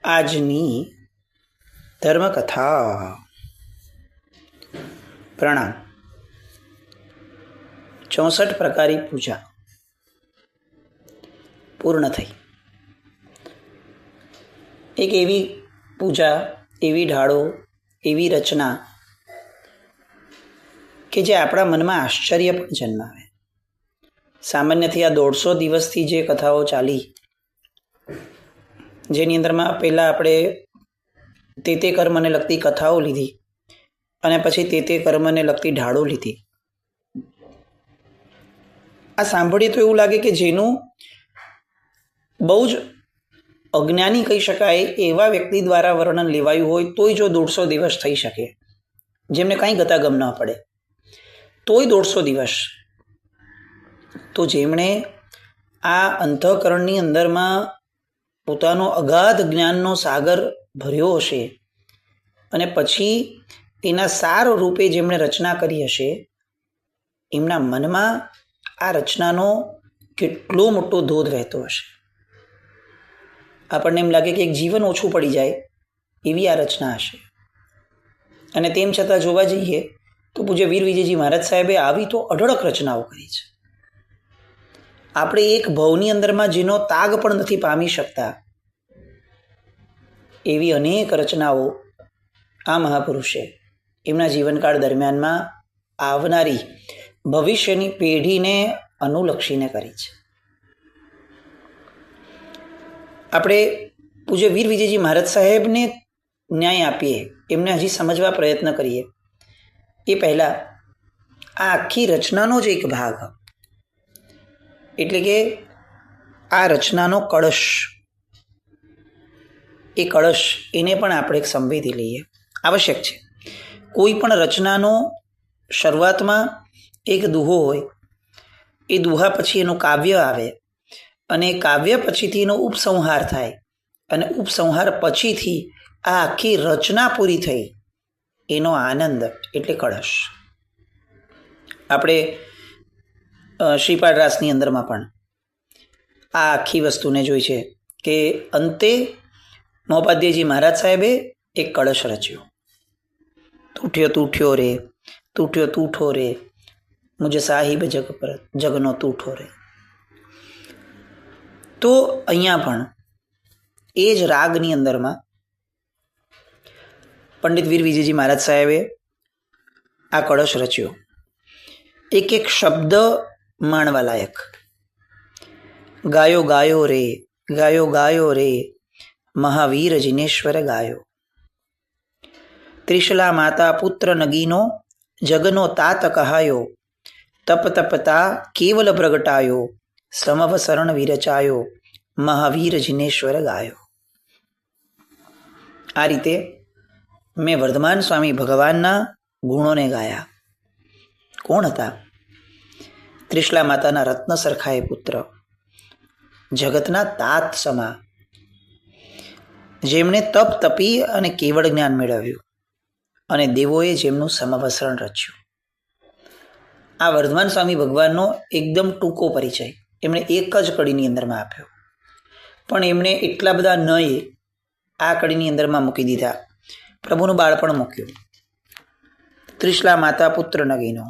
આજની ધર્મકથા. પ્રણામ. 64 પ્રકારી પૂજા પૂર્ણ થઈ. એક એવી પૂજા, એવી ઢાળો, એવી રચના કે જે આપણા મનમાં આશ્ચર્ય પણ જન્માવે. સામાન્યથી આ 150 દિવસથી જે કથાઓ ચાલી, જેની અંદરમાં પહેલાં આપણે તે કર્મને લગતી કથાઓ લીધી અને પછી તે કર્મને લગતી ઢાળો લીધી. આ સાંભળીએ તો એવું લાગે કે જેનું બહુ જ અજ્ઞાની કહી શકાય એવા વ્યક્તિ દ્વારા વર્ણન લેવાયું હોય તોય જો 150 દિવસ થઈ શકે, જેમને કાંઈ ગતાગમ ન પડે તોય 150 દિવસ, તો જેમણે આ અંતઃકરણની અંદરમાં પોતાનો અગાધ જ્ઞાનનો સાગર ભર્યો હશે અને પછી એના સાર રૂપે જેમણે રચના કરી હશે, એમના મનમાં આ રચનાનો કેટલો મોટો ધોધ વહેતો હશે. આપણને એમ લાગે કે એક જીવન ઓછું પડી જાય એવી આ રચના હશે. અને તેમ છતાં જોવા જઈએ તો પૂજ્ય વીર વિજયજી મહારાજ સાહેબે આવી તો અઢળક રચનાઓ કરી છે. આપણે એક ભવની અંદરમાં જેનો તાગ પણ નથી પામી શકતા એવી અનેક રચનાઓ આ મહાપુરુષે એમના જીવનકાળ દરમિયાનમાં આવનારી ભવિષ્યની પેઢીને અનુલક્ષીને કરી છે. આપણે પૂજ્ય વીર વિજયજી મહારાજ સાહેબને ન્યાય આપીએ, એમને હજી સમજવા પ્રયત્ન કરીએ એ પહેલાં આ આખી રચનાનો જ એક ભાગ, એટલે કે આ રચનાનો કળશ, એ કળશ એને પણ આપણે એક સંવેદી લઈએ. આવશ્યક છે. કોઈ પણ રચનાનો શરૂઆતમાં એક દુહો હોય, એ દુહા પછી એનું કાવ્ય આવે અને કાવ્ય પછીથી એનો ઉપસંહાર થાય અને ઉપસંહાર પછીથી આ આખી રચના પૂરી થઈ એનો આનંદ એટલે કળશ. આપણે શ્રીપાદ રાસની અંદરમાં પણ આ આખી વસ્તુને જોઈ છે કે અંતે મહોપાધ્યાયજી મહારાજ સાહેબે એક કળશ રચ્યો. તૂટ્યો તૂટ્યો રે, તૂટ્યો તૂઠો રે, મુજે સાહિબ જગ પર જગનો તૂઠો રે. તો અહીંયા પણ એ જ રાગની અંદરમાં પંડિત વીર વિજયજી મહારાજ સાહેબે આ કળશ રચ્યો. એક એક શબ્દ માણવા લાયક. ગાયો ગાયો રે, ગાયો ગાયો રે, મહાવીર જિનેશ્વર ગાયો. ત્રિશલા માતા પુત્ર નગીનો, જગનો તાત કહાયો, તપ તપતા કેવલ પ્રગટાયો, સમવસરણ વિરચાયો, મહાવીર જિનેશ્વર ગાયો. આ રીતે મેં વર્ધમાન સ્વામી ભગવાનના ગુણોને ગાયા. કોણ હતા? ત્રિશલા માતાના રત્ન સરખાએ પુત્ર, જગતના તાત સમા, જેમણે તપ તપી અને કેવળ જ્ઞાન મેળવ્યું અને દેવોએ જેમનું સમવસરણ રચ્યું. આ વર્ધમાન સ્વામી ભગવાનનો એકદમ ટૂંકો પરિચય એમણે એક જ કડીની અંદરમાં આપ્યો, પણ એમણે એટલા બધા નય આ કડીની અંદરમાં મૂકી દીધા. પ્રભુનું બાળપણ મૂક્યું, ત્રિશલા માતા પુત્ર નગીનો,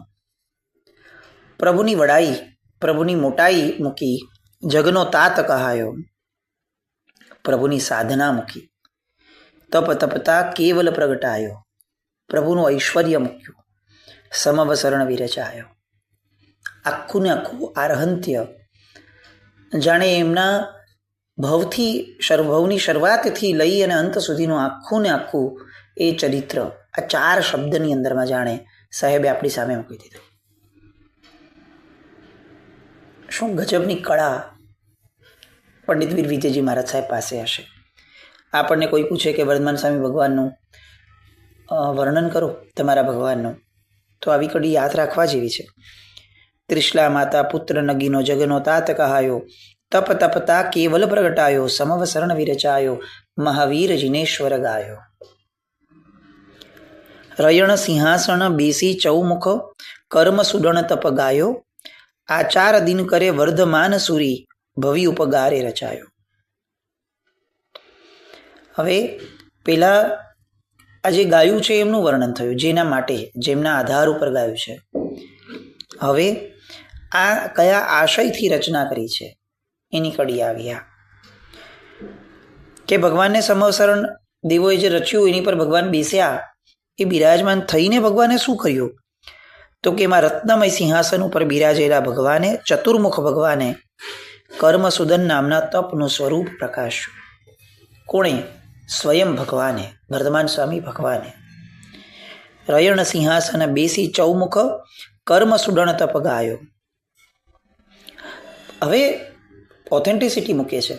પ્રભુની વડાઈ, પ્રભુની મોટાઈ મૂકી, જગનો તાત કહાયો, પ્રભુની સાધના મૂકી, તપ તપતા કેવલ પ્રગટાયો, પ્રભુનું ઐશ્વર્ય મૂક્યું, સમવસરણ વિરચાયો. આખું ને આખું આરહંત્ય, જાણે એમના ભવની શરૂઆતથી લઈ અને અંત સુધીનું આખું ને આખું એ ચરિત્ર આ 4 શબ્દની અંદરમાં જાણે સાહેબે આપણી સામે મૂકી દીધું. શું ગજબની કળા પંડિત વીર વિજયજી મહારાજ સાહેબ પાસે હશે. આપણને કોઈ પૂછે કે વર્ધમાન સ્વામી ભગવાનનું વર્ણન કરો, તમારા ભગવાનનું, તો આવી કડી યાદ રાખવા જેવી છે. ત્રિશલા માતા પુત્ર નગીનો, જગનો તાત કહાયો, તપ તપતા કેવલ પ્રગટાયો, સમવસરણ વિરચાયો, મહાવીર જિનેશ્વર ગાયો. રયણ સિંહાસન બેસી ચૌમુખ, કર્મ સુડણ તપ ગાયો, આચાર દિન કરે વર્ધમાન સુરી, ભવિ ઉપગારે રચાયો. હવે પેલા આ જે ગાયું છે એમનું વર્ણન થયું, જેના માટે, જેમના આધાર ઉપર ગાયું છે. હવે આ કયા આશયથી રચના કરી છે એની કડી આવી. આ કે ભગવાનને સમવસરણ દેવોએ જે રચ્યું એની પર ભગવાન બેસ્યા, એ બિરાજમાન થઈને ભગવાને શું કર્યું? તો કે એમાં રત્નમય સિંહાસન ઉપર બિરાજેલા ભગવાને, ચતુર્મુખ ભગવાને કર્મસુદન નામના તપનું સ્વરૂપ પ્રકાશ્યું. કોણે? સ્વયં ભગવાને, વર્ધમાન સ્વામી ભગવાને. રયણ સિંહાસન બેસી ચૌમુખ કર્મસુદન તપ ગાયો. હવે ઓથેન્ટિસિટી મૂકે છે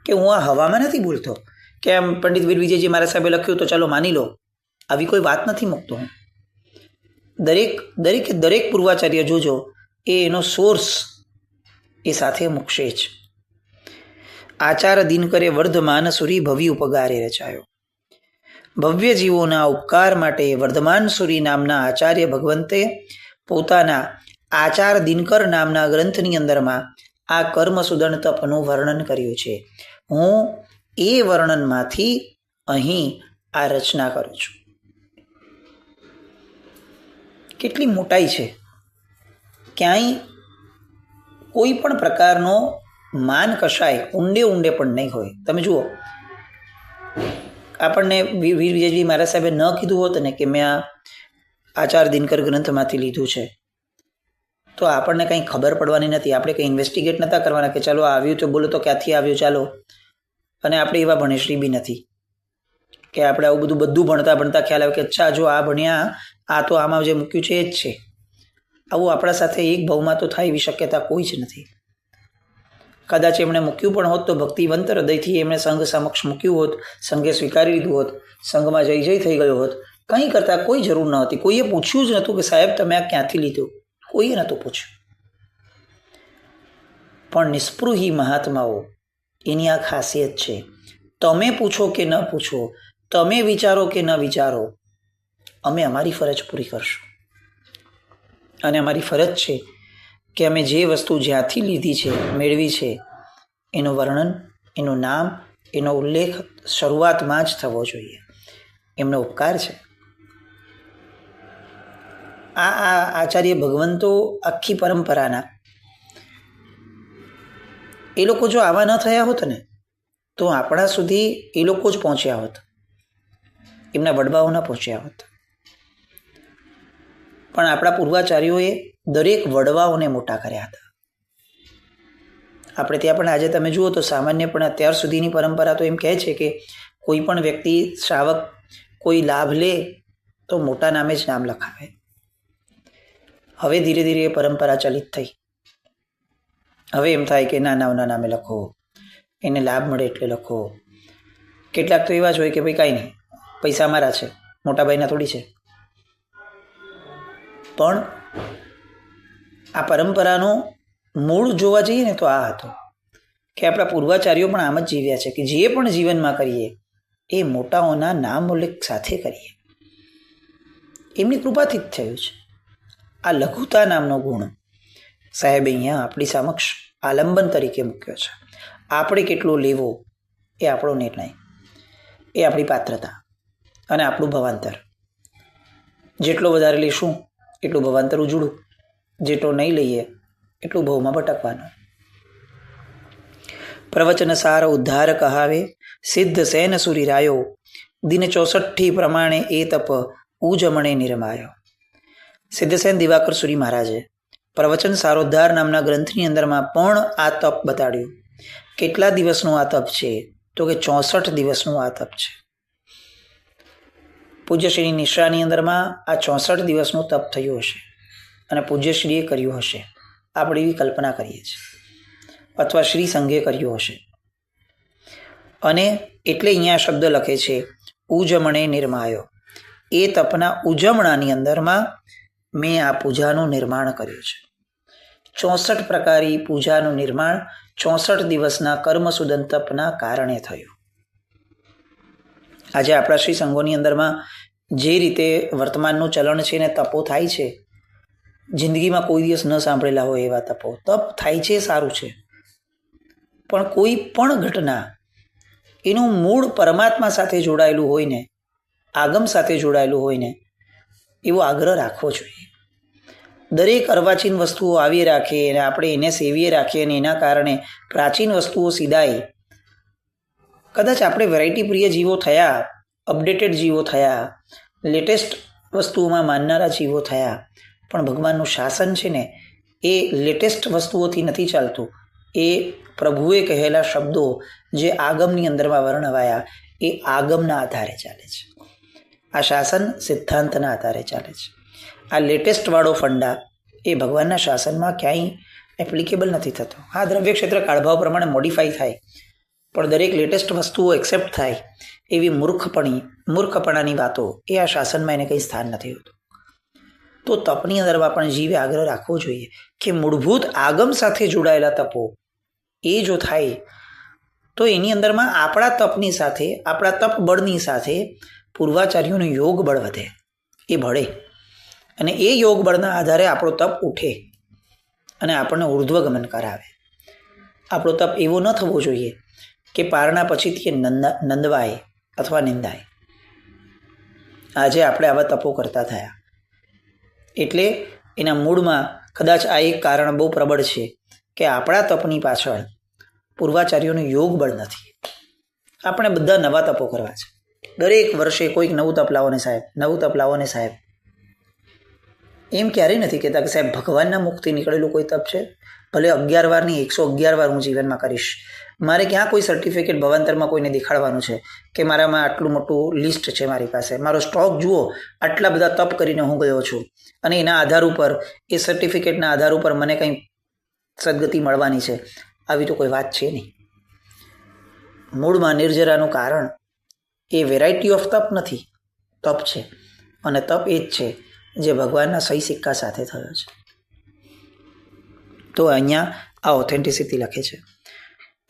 કે હું આ હવામાં નથી બોલતો કે આમ પંડિત વીર વિજયજી મારા સાહેબે લખ્યું તો ચાલો માની લો, આવી કોઈ વાત નથી મૂકતો હું. દરેક પૂર્વાચાર્ય જોજો એ એનો સોર્સ એ સાથે મૂકશે જ. આચાર દિન કરે વર્ધમાન સુરી ભવ્ય ઉપગારે રચાયો. ભવ્ય જીવોના ઉપકાર માટે વર્ધમાન સુરી નામના આચાર્ય ભગવંતે પોતાના આચાર દિનકર નામના ગ્રંથની અંદરમાં આ કર્મસુદન તપનું વર્ણન કર્યું છે. હું એ વર્ણનમાંથી અહીં આ રચના કરું છું. કેટલી મોટાઈ છે! ક્યાંય કોઈ પણ પ્રકારનો માન કશાય ઊંડે પણ નહીં હોય. તમે જુઓ, આપણને વીર વિજયજી મહારાજ સાહેબે ન કીધું હોત ને કે મેં આ આચાર દિનકર ગ્રંથમાંથી લીધું છે, તો આપણને કંઈ ખબર પડવાની નથી. આપણે કંઈ ઇન્વેસ્ટિગેટ નહોતા કરવાના કે ચાલો આવ્યું તો બોલો તો ક્યાંથી આવ્યું ચાલો. અને આપણે એવા ભણેશ્રી બી નથી કે આપણે આવું બધું ભણતા ખ્યાલ આવે કે અચ્છા જો આ ભણ્યા, આ તો આમાં જે મૂક્યું છે એ જ છે. આવું આપણા સાથે એક ભાવમાં તો થાય એવી શક્યતા કોઈ જ નથી. કદાચ એમણે મૂક્યું પણ હોત તો ભક્તિવંત હૃદયથી એમણે સંઘ સમક્ષ મૂક્યું હોત, સંઘે સ્વીકારી લીધું હોત, સંઘમાં જય થઈ ગયો હોત. કંઈ કરતાં કોઈ જરૂર ન હતી. કોઈએ પૂછ્યું જ નહોતું કે સાહેબ તમે આ ક્યાંથી લીધું, કોઈએ નહોતું પૂછ્યું. પણ નિસ્પૃહી મહાત્માઓ, એની આ ખાસિયત છે. તમે પૂછો કે ન પૂછો, તમે વિચારો કે ન વિચારો, અમે અમારી ફરજ પૂરી કરશું. અને અમારી ફરજ છે કે અમે જે વસ્તુ જ્યાંથી લીધી છે, મેળવી છે, એનું વર્ણન, એનું નામ, એનો ઉલ્લેખ શરૂઆતમાં જ થવો જોઈએ. એમનો ઉપકાર છે. આ આચાર્ય ભગવંતો આખી પરંપરાના, એ લોકો જો આવા ન થયા હોત ને તો આપણા સુધી એ લોકો જ પહોંચ્યા હોત, એમના વડવાઓ ન પહોંચ્યા હોત. પણ આપણા પૂર્વાચાર્યોએ દરેક વડવાઓને મોટા કર્યા હતા. આપણે ત્યાં પણ આજે તમે જુઓ તો સામાન્ય પણ અત્યાર સુધીની પરંપરા તો એમ કહે છે કે કોઈ પણ વ્યક્તિ, શ્રાવક કોઈ લાભ લે તો મોટા નામે જ નામ લખાવે. હવે ધીરે ધીરે એ પરંપરા ચલિત થઈ. હવે એમ થાય કે નાના નામે લખો, એને લાભ મળે એટલે લખો. કેટલાક તો એવા જ હોય કે ભાઈ કાંઈ નહીં, પૈસા મારા છે, મોટા ભાઈના થોડી છે. પણ આ પરંપરાનો મૂળ જોવા જઈએ ને તો આ હતો કે આપણા પૂર્વાચાર્યો પણ આમ જ જીવ્યા છે કે જે પણ જીવનમાં કરીએ એ મોટાઓના નામ ઉલ્લેખ સાથે કરીએ. એમની કૃપાથી જ થયું છે. આ લઘુતા નામનો ગુણ સાહેબે અહીંયા આપણી સમક્ષ આલંબન તરીકે મૂક્યો છે. આપણે કેટલો લેવો એ આપણો નિર્ણય, એ આપણી પાત્રતા અને આપણું ભવાંતર. જેટલો વધારે લઈશું એટલું ભવાંતર ઉજળું, જેટલો નહીં લઈએ એટલું ભવમાં ભટકવાનું. પ્રવચન સાર ઉદ્ધાર કહાવે, સિદ્ધ સેન સુરી રાયો, દિન 64 પ્રમાણે એ તપ ઉજમણે નિરમાયો. સિદ્ધસેન દિવાકર સુરી મહારાજે પ્રવચન સારોદ્ધાર નામના ગ્રંથની અંદરમાં પણ આ તપ બતાડ્યું. કેટલા દિવસનું આ તપ છે? તો કે 64 દિવસનું આ તપ છે. પૂજ્યશ્રીની નિશ્રાની અંદરમાં આ 64 દિવસનું તપ થયું હશે અને પૂજ્યશ્રીએ કર્યું હશે, આપણે એવી કલ્પના કરીએ છીએ, અથવા શ્રી સંઘે કર્યું હશે. અને એટલે અહીંયા શબ્દ લખે છે ઉજમણે નિર્માયો. એ તપના ઉજમણાની અંદરમાં મેં આ પૂજાનું નિર્માણ કર્યું છે. 64 પ્રકારી પૂજાનું નિર્માણ 64 દિવસના કર્મસુદન તપના કારણે થયું. આજે આપણા શ્રી સંઘોની અંદરમાં જે રીતે વર્તમાનનું ચલણ છે ને તપો થાય છે, જિંદગીમાં કોઈ દિવસ ન સાંભળેલા હોય એવા તપો. તપ થાય છે, સારું છે, પણ કોઈ પણ ઘટના એનું મૂળ પરમાત્મા સાથે જોડાયેલું હોય ને, આગમ સાથે જોડાયેલું હોય ને, એવો આગ્રહ રાખવો જોઈએ. દરેક અર્વાચીન વસ્તુઓ આવી રાખીએ અને આપણે એને સેવીએ રાખીએ અને એના કારણે પ્રાચીન વસ્તુઓ સીધાય. કદાચ આપણે વેરાયટી પ્રિય જીવો થયા, અપડેટેડ જીવો થયા, લેટેસ્ટ વસ્તુઓમાં માનનારા જીવો થયા, પણ ભગવાનનું શાસન છે ને એ લેટેસ્ટ વસ્તુઓથી નથી ચાલતું. એ પ્રભુએ કહેલા શબ્દો જે આગમની અંદરમાં વર્ણવાયા એ આગમના આધારે ચાલે છે. આ શાસન સિદ્ધાંતના આધારે ચાલે છે. આ લેટેસ્ટવાળો ફંડા એ ભગવાનના શાસનમાં ક્યાંય એપ્લિકેબલ નથી થતો. હા, દ્રવ્ય ક્ષેત્ર કાળભાવ પ્રમાણે મોડિફાઈ થાય, પણ દરેક લેટેસ્ટ વસ્તુઓ એક્સેપ્ટ થાય એવી મૂર્ખપણાની વાતો એ આ શાસનમાં એને કંઈ સ્થાન નથી હોતું. તો તપની અંદરમાં પણ જીવે આગ્રહ રાખવો જોઈએ કે મૂળભૂત આગમ સાથે જોડાયેલા તપો એ જો થાય તો એની અંદરમાં આપણા તપની સાથે, આપણા તપ બળની સાથે પૂર્વાચાર્યોનું યોગ બળ વધે, એ ભળે અને એ યોગ બળના આધારે આપણો તપ ઉઠે અને આપણને ઉર્ધ્વગમન કરાવે. આપણો તપ એવો ન થવો જોઈએ કે પારણા પછીથી નંદવાય અથવા નિંદાય. આજે આપણે આવા તપો કરતા થયા એટલે એના મૂળમાં કદાચ આ એક કારણ બહુ પ્રબળ છે કે આપણા તપની પાછળ પૂર્વાચાર્યોનું યોગ બળ નથી. આપણે બધા નવા તપો કરવા છે. દરેક વર્ષે કોઈક નવું તપ લાવો ને સાહેબ, નવું તપ લાવો ને સાહેબ. એમ ક્યારેય નથી કહેતા કે સાહેબ ભગવાનના મુખથી નીકળેલું કોઈ તપ છે, ભલે 11 વાર નહીં 111 વાર હું જીવનમાં કરીશ. મારે ક્યાં કોઈ સર્ટિફિકેટ ભવાંતરમાં કોઈને દેખાડવાનું છે કે મારામાં આટલું મોટું લિસ્ટ છે, મારી પાસે મારો સ્ટોક જુઓ, આટલા બધા તપ કરીને હું ગયો છું અને એના આધાર ઉપર, એ સર્ટિફિકેટના આધાર ઉપર મને કંઈ સદગતિ મળવાની છે, આવી તો કોઈ વાત છે નહીં. મૂળમાં નિર્જરાનું કારણ એ વેરાયટી ઓફ તપ નથી, તપ છે. અને તપ એ જ છે જે ભગવાનના સહી સિક્કા સાથે થયો છે. તો અહીંયા આ ઓથેન્ટિસિટી લખે છે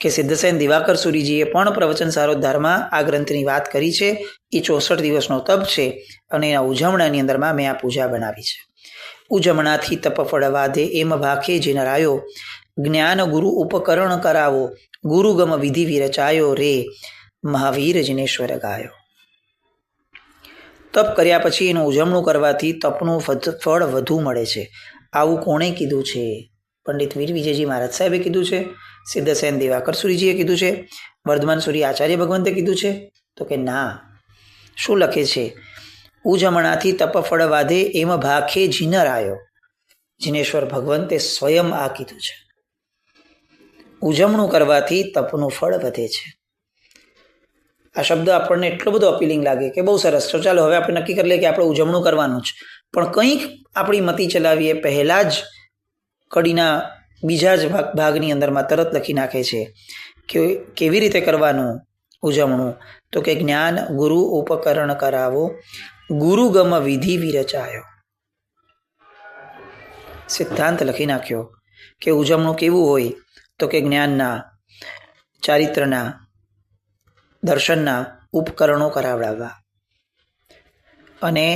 કે સિદ્ધસેન દિવાકર સુરીજીએ પણ પ્રવચન સારોદ્ધારમાં આ ગ્રંથની વાત કરી છે. એ 64 દિવસનો તપ છે અને એના ઉજવણાની અંદરમાં મેં આ પૂજા બનાવી છે. ઉજમણાથી તપ ફળ વાધે એમ ભાખે જીનરાયો, જ્ઞાન ગુરુ ઉપકરણ કરાવો, ગુરુગમ વિધિ વિરચાયો રે, મહાવીર જિનેશ્વર ગાયો. તપ કર્યા પછી એનું ઉજવણું કરવાથી તપનું ફળ વધુ મળે છે. આવું કોણે કીધું છે? પંડિત વીર વિજયજી મહારાજ સાહેબે કીધું છે, સિદ્ધસેન દિવાકર સુરીજીએ કીધું છે, વર્ધમાન સુરી આચાર્ય ભગવંતે કીધું છે? તો કે ના. શું લખે છે? ઉજમણાથી તપ ફળ વાધે એમ ભાખે જીનરાયો. જીનેશ્વર ભગવંતે સ્વયં આ કીધું છે. ઉજવણું કરવાથી તપનું ફળ વધે છે. આ શબ્દ આપણને એટલો બધો અપીલિંગ લાગે કે બહુ સરસ, તો ચાલો હવે આપણે નક્કી કરી લઈએ કે આપણે ઉજવણું કરવાનું જ. પણ કંઈક આપણી મતિ ચલાવીએ પહેલાં જ કડીના બીજા જ ભાગની અંદરમાં તરત લખી નાખે છે કે કેવી રીતે કરવાનું ઉજવણું. તો કે જ્ઞાન ગુરુ ઉપકરણ કરાવો, ગુરુગમ વિધિ વિરચાયો. સિદ્ધાંત લખી નાખ્યો કે ઉજવણું કેવું હોય તો કે જ્ઞાનના, ચારિત્રના, દર્શનના ઉપકરણો કરાવડાવવા અને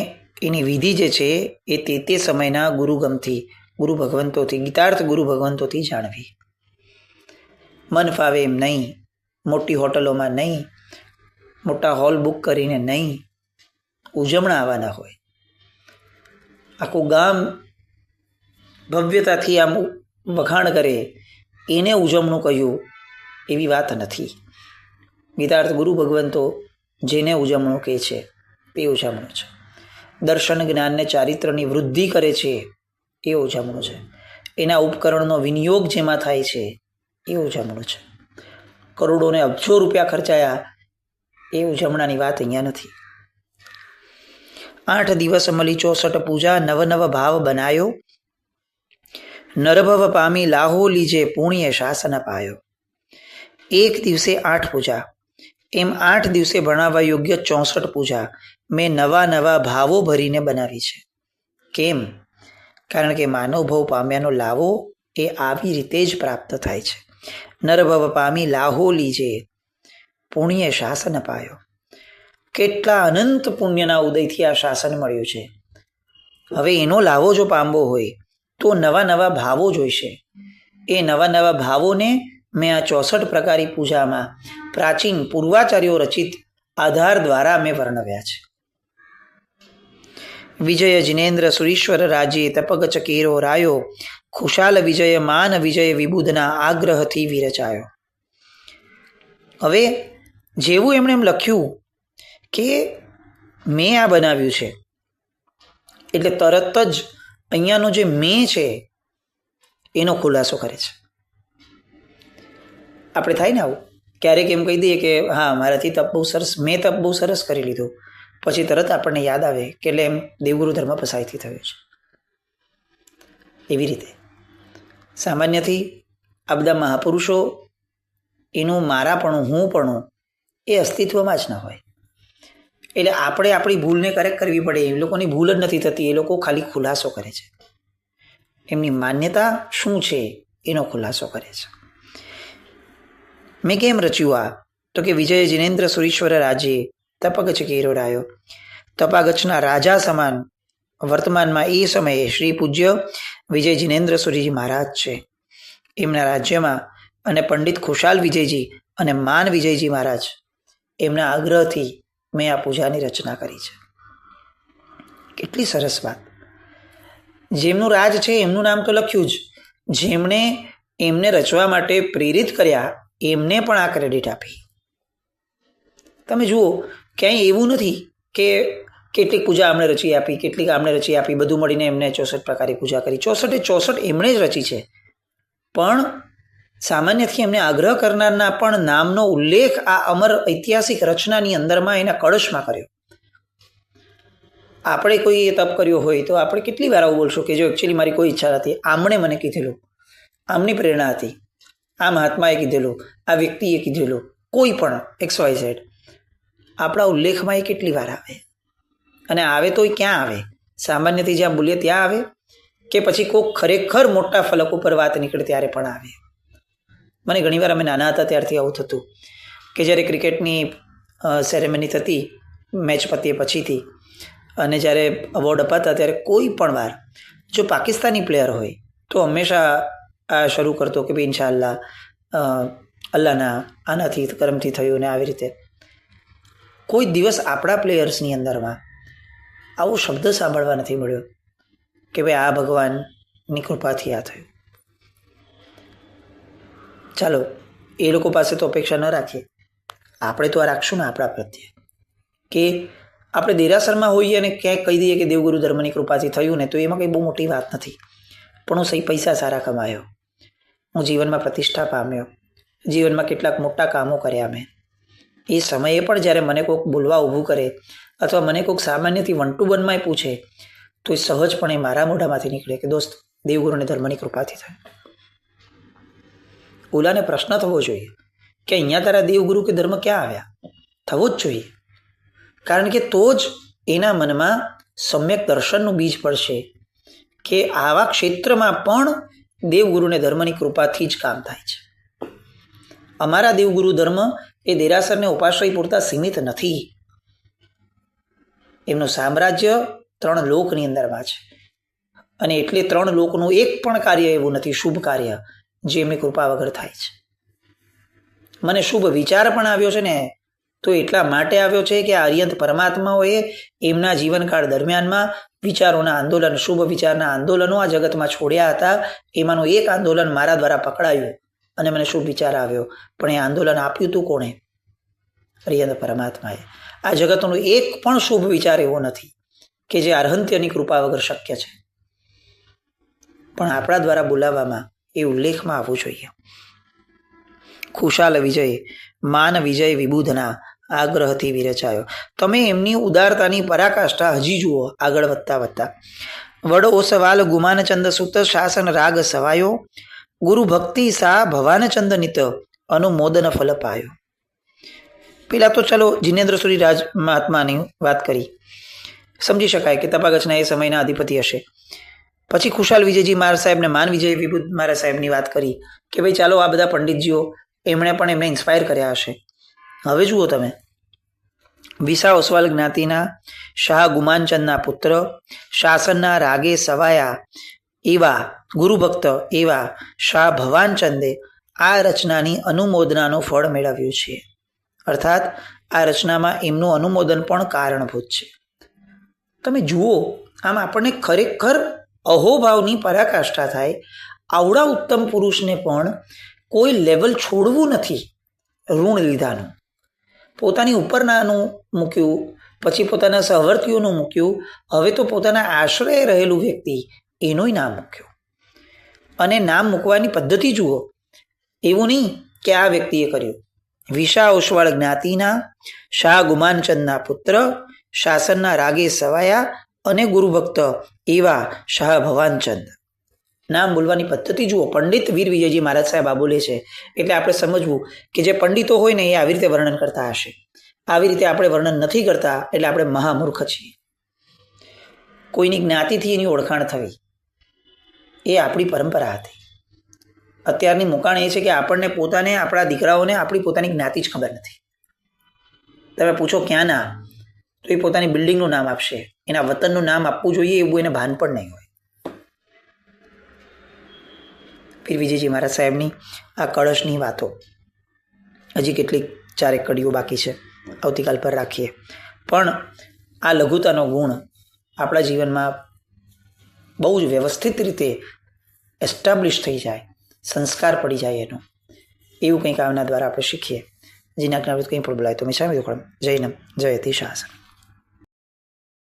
એની વિધિ જે છે એ તે સમયના ગુરુગમથી, ગુરુ ભગવંતોથી, ગીતાર્થ ગુરુ ભગવંતોથી જાણવી. મન ફાવે એમ નહીં, મોટી હોટલોમાં નહીં, મોટા હોલ બુક કરીને નહીં. ઉજવણા આવવાના હોય. આખું ગામ ભવ્યતાથી આમ વખાણ કરે એને ઉજવણું કહ્યું એવી વાત નથી. ગીતાર્થ ગુરુ ભગવંતો જેને ઉજવણું કહે છે તે ઉજવણું છે. દર્શન જ્ઞાનને ચારિત્રની વૃદ્ધિ કરે છે એ ઉજવણું છે. એના ઉપકરણનો વિનિયોગ જેમાં થાય છે એ ઉજવણું છે. કરોડોને અબજો રૂપિયા ખર્ચાયા એ ઉજવણાની વાત અહીંયા નથી. 8 દિવસ મળી 64 પૂજા, નવ નવ ભાવ બનાયો, નરભવ પામી લાહો લીજે પુણ્ય શાસન પાયો. એક દિવસે 8 પૂજા, એમ 8 દિવસે ભણાવવા યોગ્ય 64 પૂજા મેં નવા નવા ભાવો ભરીને બનાવી છે. કેમ? કારણ કે માનવ ભવ પામ્યાનો લાવો એ આવી રીતે જ પ્રાપ્ત થાય છે. નરભવ પામી લાહો લીજે પુણ્ય શાસન પાયો. કેટલા અનંત પુણ્યના ઉદયથી આ શાસન મળ્યું છે. હવે એનો લાવો જો પામવો હોય તો નવા નવા ભાવો જોઈશે. એ નવા નવા ભાવોને મેં આ 64 પ્રકારી પૂજામાં પ્રાચીન પૂર્વાચાર્યો રચિત આધાર દ્વારા મેં વર્ણવ્યા છે. વિજય જિનેન્દ્ર સુરીશ્વર રાજ્યે તપગચ કેરો રાયો, ખુશાલ વિજય માન વિજય વિબુધના આગ્રહથી વિરચાયો. હવે જેવું એમણે એમ લખ્યું કે મેં આ બનાવ્યું છે, એટલે તરત જ અહીંયાનો જે મેં છે એનો ખુલાસો કરે છે. આપણે થાય ને આવું ક્યારેક એમ કહી દઈએ કે હા મારાથી તપ બહુ સરસ, મેં તપ બહુ સરસ કરી લીધું, પછી તરત આપણને યાદ આવે કે એટલે એમ દેવગુરુ ધર્મ પસાયથી થયું છે. એવી રીતે સામાન્યથી આ બધા મહાપુરુષો એનું મારાપણું, હુંપણું એ અસ્તિત્વમાં જ ન હોય. એટલે આપણે આપણી ભૂલને કરેક્ટ કરવી પડે. એ લોકોની ભૂલ જ નથી થતી, એ લોકો ખાલી ખુલાસો કરે છે. એમની માન્યતા શું છે એનો ખુલાસો કરે છે. મેં કેમ રચ્યું આ? તો કે વિજય જિનેન્દ્ર સુરીશ્વર રાજ્યે તપગચ કેરો રાયો. તપાગચના રાજા સમાન વર્તમાનમાં એ સમયે શ્રી પૂજ્ય વિજય જિનેન્દ્ર સુરીજી મહારાજ છે. એમના રાજ્યમાં અને પંડિત ખુશાલ વિજયજી અને માન વિજયજી મહારાજ એમના આગ્રહથી મેં આ પૂજાની રચના કરી છે. કેટલી સરસ વાત! જેમનું રાજ છે એમનું નામ તો લખ્યું જ, જેમણે એમને રચવા માટે પ્રેરિત કર્યા એમને પણ આ ક્રેડિટ આપી. તમે જુઓ, ક્યાંય એવું નથી કે કેટલીક પૂજા આમણે રચી આપી, કેટલીક આમણે રચી આપી, બધું મળીને એમને 64 પ્રકારે પૂજા કરી. 64 એમણે જ રચી છે, પણ સામાન્યથી એમને આગ્રહ કરનારના પણ નામનો ઉલ્લેખ આ અમર ઐતિહાસિક રચનાની અંદરમાં એના કળશમાં કર્યો. આપણે કોઈ તપ કર્યો હોય તો આપણે કેટલી વાર આવું બોલશું કે જો એકચ્યુઅલી મારી કોઈ ઈચ્છા નથી, આમણે મને કીધેલું, આમની પ્રેરણા હતી, આ મહાત્માએ કીધેલું, આ વ્યક્તિએ કીધેલું, કોઈ પણ XYZ આપણા ઉલ્લેખમાં એ કેટલી વાર આવે. અને આવે તો એ ક્યાં આવે? સામાન્યથી જ્યાં બોલીએ ત્યાં આવે, કે પછી કોઈક ખરેખર મોટા ફલક ઉપર વાત નીકળે ત્યારે પણ આવે. મને ઘણીવાર અમે નાના હતા ત્યારથી આવું થતું કે જ્યારે ક્રિકેટની સેરેમની થતી મેચ પતીએ પછીથી, અને જ્યારે અવોર્ડ અપાતા ત્યારે કોઈ પણ વાર જો પાકિસ્તાની પ્લેયર હોય તો હંમેશા આ શરૂ કરતો કે ભાઈ ઇન્શાઅલ્લાહ અલ્લાહના આનાથી કરમથી થયું ને આવી રીતે. કોઈ દિવસ આપણા પ્લેયર્સની અંદરમાં આવો શબ્દ સાંભળવા નથી મળ્યો કે ભાઈ આ ભગવાનની કૃપાથી આ થયું. ચાલો એ લોકો પાસે તો અપેક્ષા ન રાખીએ, આપણે તો આ રાખશું ને આપણા પ્રત્યે કે આપણે દેરાસરમાં હોઈએ અને ક્યાંક કહી દઈએ કે દેવગુરુ ધર્મની કૃપાથી થયું ને, તો એમાં કંઈ બહુ મોટી વાત નથી. પણ હું સહી પૈસા સારા કમાયો, હું જીવનમાં પ્રતિષ્ઠા પામ્યો, જીવનમાં કેટલાક મોટા કામો કર્યા મેં. એ સમયે પણ જ્યારે મને કોઈક બોલવા ઊભું કરે અથવા મને કોઈક સામાન્યથી 1 to 1 પૂછે તો એ સહજપણે મારા મોઢામાંથી નીકળે કે દોસ્ત દેવગુરુને ધર્મની કૃપાથી થયું. ઓલાને પ્રશ્ન થવો જોઈએ કે અહીંયા તારા દેવગુરુ કે ધર્મ ક્યાં આવ્યા? થવો જ જોઈએ, કારણ કે તો જ એના મનમાં સમ્યક દર્શનનું બીજ પડશે કે આવા ક્ષેત્રમાં પણ દેવગુરુને ધર્મની કૃપાથી જ કામ થાય છે. અમારા દેવગુરુ ધર્મ એ દેરાસરને ઉપાશ્રય પૂરતા સીમિત નથી. એમનું સામ્રાજ્ય 3 લોકની અંદરમાં છે, અને એટલે 3 લોકનું એક પણ કાર્ય એવું નથી, શુભ કાર્ય, જે એમની કૃપા વગર થાય છે. મને શુભ વિચાર પણ આવ્યો છે ને, તો એટલા માટે આવ્યો છે કે આ અર્યંત પરમાત્માઓએ એમના જીવનકાળ દરમિયાનમાં વિચારોના આંદોલન, શુભ વિચારના આંદોલનો આ જગતમાં છોડ્યા હતા. એમાંનું એક આંદોલન મારા દ્વારા પકડાયું અને મને શુભ વિચાર આવ્યો. પણ એ આંદોલન આપ્યું હતું કોણે? અર્યંત પરમાત્માએ. આ જગતનો એક પણ શુભ વિચાર એવો નથી કે જે અર્હંત્યની કૃપા વગર શક્ય છે, પણ આપણા દ્વારા બોલાવવામાં એ ઉલ્લેખમાં આવવું જોઈએ. ખુશાલ વિજય માન વિજય વિબુધના આગ્રહથી વિરચાયો. તમે એમની ઉદારતાની પરાકાષ્ઠા હજી જુઓ આગળ વધતા. વડ ઓસવાલ ગુમાનચંદ સુત શાસન રાગ સવાયો, ગુરુ ભક્તિ સા ભવાનચંદ નિત અનુમોદન ફલ પાયો. પેલા તો ચલો જિનેન્દ્ર સુરી રાજ મહાત્માની વાત કરી, સમજી શકાય કે તપાગચના એ સમયના અધિપતિ હશે. પછી ખુશાલ વિજયજી મહારાજ સાહેબ ને માન વિજય વિબુધ મહારાજ સાહેબની વાત કરી કે ભાઈ ચાલો આ બધા પંડિતજીઓ એમણે પણ એમને ઇન્સ્પાયર કર્યા હશે. હવે જુઓ તમે, વિસા ઓસવાલ જ્ઞાતિના શાહ ગુમાનચંદના પુત્ર, શાસનના રાગે સવાયા એવા ગુરુભક્ત એવા શાહ ભવાનચંદે આ રચનાની અનુમોદનાનું ફળ મેળવ્યું છે. અર્થાત આ રચનામાં એમનું અનુમોદન પણ કારણભૂત છે. તમે જુઓ, આમ આપણને ખરેખર અહોભાવની પરાકાષ્ઠા થાય. આવડા ઉત્તમ પુરુષને પણ કોઈ લેવલ છોડવું નથી ઋણ લીધાનું. પોતાની ઉપરનાનું મૂક્યું, પછી પોતાના સહવર્તીઓનું મૂક્યું, હવે તો પોતાના આશ્રયે રહેલું વ્યક્તિ એનુંય નામ મૂક્યું. અને નામ મૂકવાની પદ્ધતિ જુઓ. એવું નહીં કે આ વ્યક્તિએ કર્યું. વિશા ઓસવાળ જ્ઞાતિના શાહ ગુમાનચંદના પુત્ર, શાસનના રાગે સવાયા અને ગુરુભક્ત એવા શાહ ભવાનચંદ. નામ બોલવાની પદ્ધતિ જુઓ. પંડિત વીર વિજયજી મહારાજ સાહેબ આ બોલે છે એટલે આપણે સમજવું કે જે પંડિતો હોય ને એ આવી રીતે વર્ણન કરતા હશે. આવી રીતે આપણે વર્ણન નથી કરતા એટલે આપણે મહામૂર્ખ છીએ. કોઈની જ્ઞાતિથી એની ઓળખાણ થવી એ આપણી પરંપરા હતી. અત્યારની મુકાણ એ છે કે આપણને પોતાને, આપણા દીકરાઓને આપણી પોતાની જ્ઞાતિ જ ખબર નથી. તમે પૂછો ક્યાં ના, તો એ પોતાની બિલ્ડિંગનું નામ આપશે. એના વતનનું નામ આપવું જોઈએ એવું એને ભાન પણ નહીં હોય. પીર વિજયજી મહારાજ સાહેબની આ કળશની વાતો હજી કેટલીક 4 કડીઓ બાકી છે, આવતીકાલ પર રાખીએ. પણ આ લઘુતાનો ગુણ આપણા જીવનમાં બહુ જ વ્યવસ્થિત રીતે એસ્ટાબ્લિશ થઈ જાય, સંસ્કાર પડી જાય એનો, એવું કંઈક આના દ્વારા આપણે શીખીએ. જેના કંઈ પણ બોલાય તો મેં સામે જય નમ જય તી શાસન.